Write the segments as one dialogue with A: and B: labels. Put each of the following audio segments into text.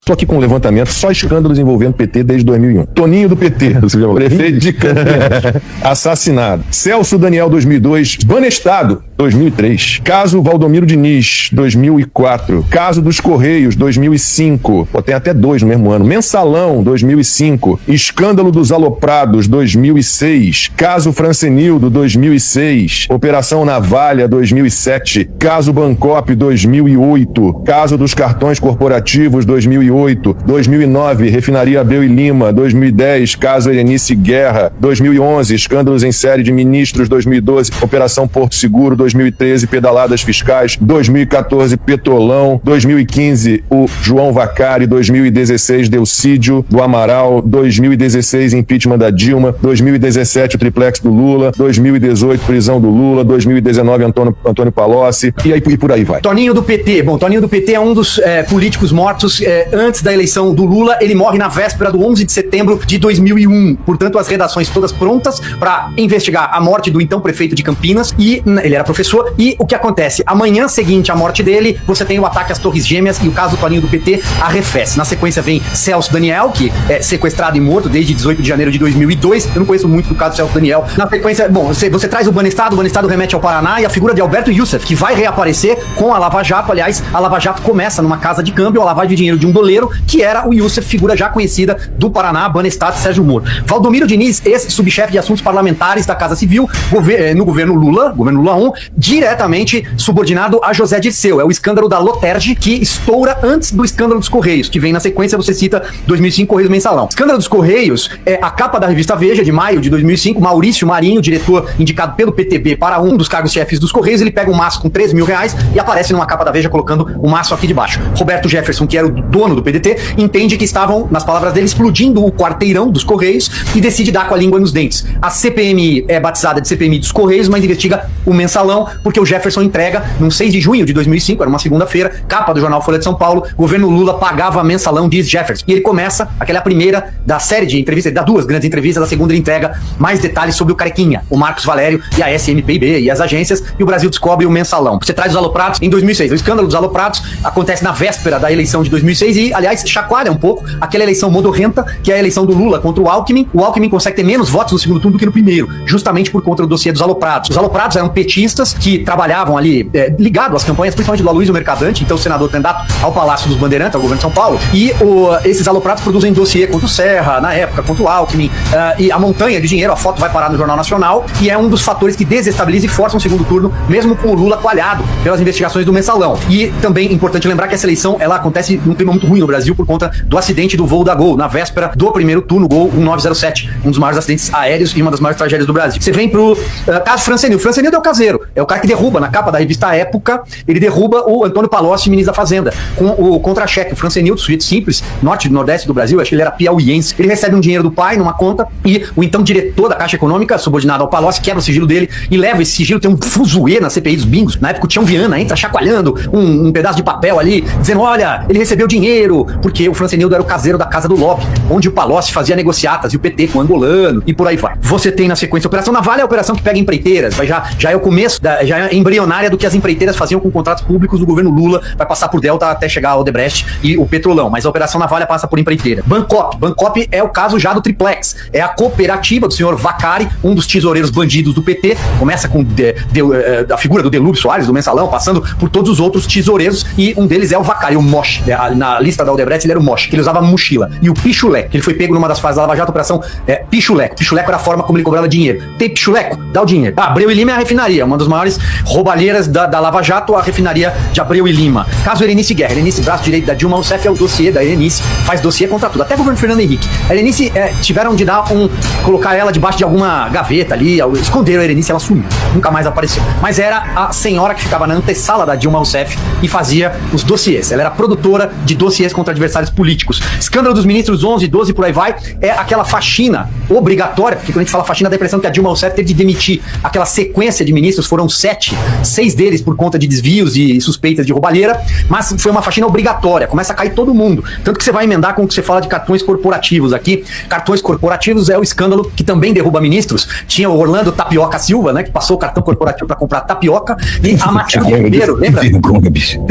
A: Tô aqui com um levantamento, só escândalos envolvendo PT desde 2001. Toninho do PT, prefeito de Campinas, assassinado. Celso Daniel, 2002, Banestado, 2003. Caso Valdomiro Diniz, 2004. Caso dos Correios, 2005. Pô, tem até 2 no mesmo ano. Mensalão, 2005. Escândalo dos Aloprados, 2006. Caso Francenildo, 2006. Operação Navalha, 2007. Caso Bancop, 2008. Caso dos cartões corporativos, 2008. 2009, Refinaria Abreu e Lima. 2010, caso Erenice Guerra. 2011, escândalos em série de ministros. 2012, Operação Porto Seguro. 2013, pedaladas fiscais. 2014, Petrolão. 2015, o João Vacari. 2016, Delcídio do Amaral. 2016, impeachment da Dilma. 2017, o triplex do Lula. 2018, prisão do Lula. 2019, Antônio Palocci. E por aí vai.
B: Toninho do PT. Bom, Toninho do PT é um dos políticos mortos antes da eleição do Lula. Ele morre na véspera do 11 de setembro de 2001. Portanto, as redações todas prontas para investigar a morte do então prefeito de Campinas. E ele era professor. E o que acontece? Amanhã seguinte à morte dele, você tem o ataque às Torres Gêmeas e o caso do Toninho do PT arrefece. Na sequência vem Celso Daniel, que é sequestrado e morto desde 18 de janeiro de 2002. Eu não conheço muito do caso do Celso Daniel. Na sequência, bom, você traz o Banestado remete ao Paraná e a figura de Alberto Youssef, que vai reaparecer com a Lava Jato. Aliás, a Lava Jato começa numa casa de câmbio, a lavagem de dinheiro de um doleiro, que era o Youssef, figura já conhecida do Paraná, Banestado e Sérgio Moro. Valdomiro Diniz, ex-subchefe de assuntos parlamentares da Casa Civil, no governo Lula 1, diretamente subordinado a José Dirceu. É o escândalo da Loterge, que estoura antes do escândalo dos Correios, que vem na sequência, você cita 2005, Correios Mensalão. Escândalo dos Correios é a capa da revista Veja, de maio de 2005, Maurício Marinho, diretor indicado pelo PTB para um dos cargos-chefes dos Correios, ele pega um maço com R$3.000 e aparece numa capa da Veja colocando o maço aqui de baixo. Roberto Jefferson, que era o dono do PDT, entende que estavam, nas palavras dele, explodindo o quarteirão dos Correios e decide dar com a língua nos dentes. A CPMI é batizada de CPMI dos Correios, mas investiga o Mensalão, porque o Jefferson entrega, no 6 de junho de 2005, era uma segunda-feira, capa do jornal Folha de São Paulo, governo Lula pagava Mensalão, diz Jefferson. E ele começa, aquela primeira da série de entrevistas, ele dá 2 grandes entrevistas, a segunda ele entrega mais detalhes sobre o Carequinha, o Marcos Valério e a SMPIB e as agências, e o Brasil descobre o Mensalão. Você traz os aloprados em 2006. O escândalo dos aloprados acontece na véspera da eleição de 2006 e, aliás, chacoalha um pouco aquela eleição modorrenta, que é a eleição do Lula contra o Alckmin. O Alckmin consegue ter menos votos no segundo turno do que no primeiro, justamente por conta do dossiê dos aloprados. Os aloprados eram petistas que trabalhavam ali, ligados às campanhas, principalmente do Aloysio Mercadante, então senador candidato ao Palácio dos Bandeirantes, ao governo de São Paulo, e esses aloprados produzem dossiê contra o Serra, na época, contra o Alckmin, e a montanha de dinheiro, a foto vai parar no Jornal Nacional, e é um dos fatores que desestabiliza e força um segundo turno, mesmo com o Lula coalhado pelas investigações do Mensalão. E também importante lembrar que essa eleição, ela acontece num clima muito ruim no Brasil por conta do acidente do voo da Gol, na véspera do primeiro turno, Gol 1907, um dos maiores acidentes aéreos e uma das maiores tragédias do Brasil. Você vem pro caso Francenildo. Francenildo é o caseiro, é o cara que derruba, na capa da revista Época, ele derruba o Antônio Palocci, ministro da Fazenda, com o contra-cheque. O Francenildo, sujeito simples, norte e nordeste do Brasil, acho que ele era piauiense, ele recebe um dinheiro do pai numa conta e o então diretor da Caixa Econômica, subordinado ao Palocci, quebra o sigilo dele e leva esse sigilo, tem um fuzuê na CPI dos bingos. Na época o Tião Viana entra chacoalhando um pedaço de papel ali, dizendo, olha, ele recebeu dinheiro, porque o Francenildo era o caseiro da Casa do Lobby, onde o Palocci fazia negociatas e o PT com o angolano e por aí vai. Você tem na sequência a Operação Navalha, a operação que pega empreiteiras, já é o começo, já é embrionária do que as empreiteiras faziam com contratos públicos do governo Lula, vai passar por Delta até chegar ao Odebrecht e o Petrolão, mas a Operação Navalha passa por empreiteira. Bancop é o caso já do triplex, é a cooperativa do senhor Vacari, um dos tesoureiros bandidos do PT, começa com a figura do Delúbio Soares, do Mensalão, passando por todos os outros tesoureiros, e um deles é o Vacari, o Moche, na lista da Odebrecht ele era o Moche, que ele usava mochila, e o Pichuleco, que ele foi pego numa das fases da Lava Jato, operação Pichuleco era a forma como ele cobrava dinheiro. Tem Pichuleco, dá o dinheiro. Abreu e Lima é a refinaria, uma das maiores roubalheiras da Lava Jato, a refinaria de Abreu e Lima. Caso Erenice Guerra, Erenice, braço direito da Dilma Rousseff, é o dossiê da Erenice, faz dossiê contra tudo, até o governo Fernando Henrique. A Erenice tiveram de colocar ela debaixo de alguma gaveta ali, esconderam a Erenice, ela sumiu, nunca mais apareceu. Mas era a senhora que ficava na antessala da Dilma Rousseff e fazia os dossiês. Ela era produtora de dossiês contra adversários políticos. Escândalo dos ministros 11, 12 por aí vai, é aquela faxina obrigatória, porque quando a gente fala faxina, dá a impressão que a Dilma Rousseff teve de demitir aquela sequência de ministros, foram 7, 6 deles por conta de desvios e suspeitas de roubalheira, mas foi uma faxina obrigatória, começa a cair todo mundo. Tanto que você vai emendar com o que você fala de cartões corporativos aqui. Cartões corporativos é o escândalo que também derruba ministros. Tinha o Orlando Tapioca Silva, né, que passou o cartão corporativo para comprar tapioca, e a Matilde Ribeiro, lembra?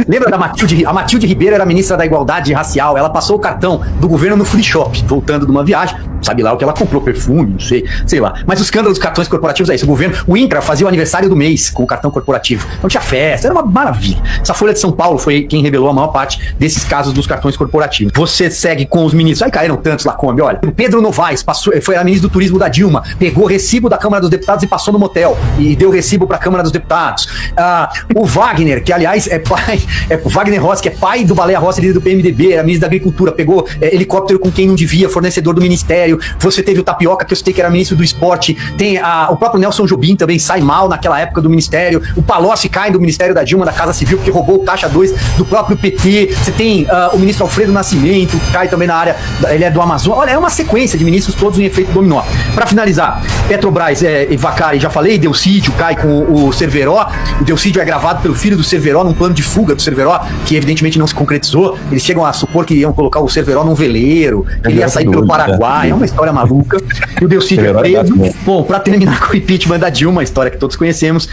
B: Lembra da Matilde? A Matilde Ribeiro era ministra da Igualdade Racial, ela passou o cartão do governo no free shop, voltando de uma viagem, sabe lá o que ela comprou, perfume, não sei lá. Mas o escândalo dos cartões corporativos é isso, o governo, o INCRA fazia o aniversário do mês com o cartão corporativo, não tinha festa, era uma maravilha. Essa Folha de São Paulo foi quem revelou a maior parte desses casos dos cartões corporativos. Você segue com os ministros, aí caíram tantos lá, come, olha, o Pedro Novaes foi a ministra do turismo da Dilma, pegou o recibo da Câmara dos Deputados e passou no motel, e deu recibo para a Câmara dos Deputados. O Wagner, que aliás é pai, o Wagner Rossi, que é pai do Baleia Rossi, líder do PMDB, era ministro da Agricultura, pegou helicóptero com quem não devia, fornecedor do ministério. Você teve o Tapioca, que eu citei que era ministro do esporte, tem o próprio Nelson Jobim também sai mal naquela época do ministério, o Palocci cai do ministério da Dilma, da Casa Civil, porque roubou o Caixa 2 do próprio PT. Você tem o ministro Alfredo Nascimento, que cai também na área, ele é do Amazonas. Olha, é uma sequência de ministros todos em efeito dominó. Para finalizar, Petrobras e Vacari, já falei, Delcídio cai com o Cerveró. O Delcídio é gravado pelo filho do Cerveró num plano de fuga do Cerveró, que evidentemente não se concretizou. Eles chegam a supor que iam colocar o Cerveró num veleiro, que ele ia sair pelo Paraguai, é uma história maluca. E o Delcídio é preso. Bom, para terminar com o impeachment da Dilma, a história que todos conhecemos,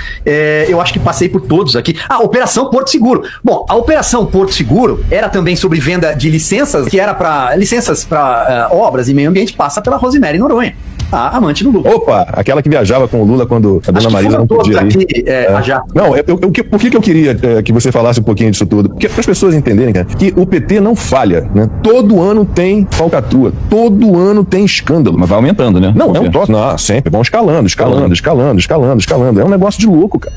B: eu acho que passei por todos aqui. Operação Porto Seguro. Bom, a Operação Porto Seguro era também sobre venda de licenças, que era para licenças para obras e meio ambiente, passa pela Rosemary Noronha, a amante do Lula.
A: Opa, aquela que viajava com o Lula quando a dona Marisa não podia ir. Não, por que eu queria que você falasse um pouquinho disso tudo? Porque para as pessoas entenderem, cara, que o PT não falha, né? Todo ano tem falcatrua, todo ano tem escândalo.
C: Mas vai aumentando, né?
A: Não, é um troço, não, sempre, vão escalando. É um negócio de louco, cara.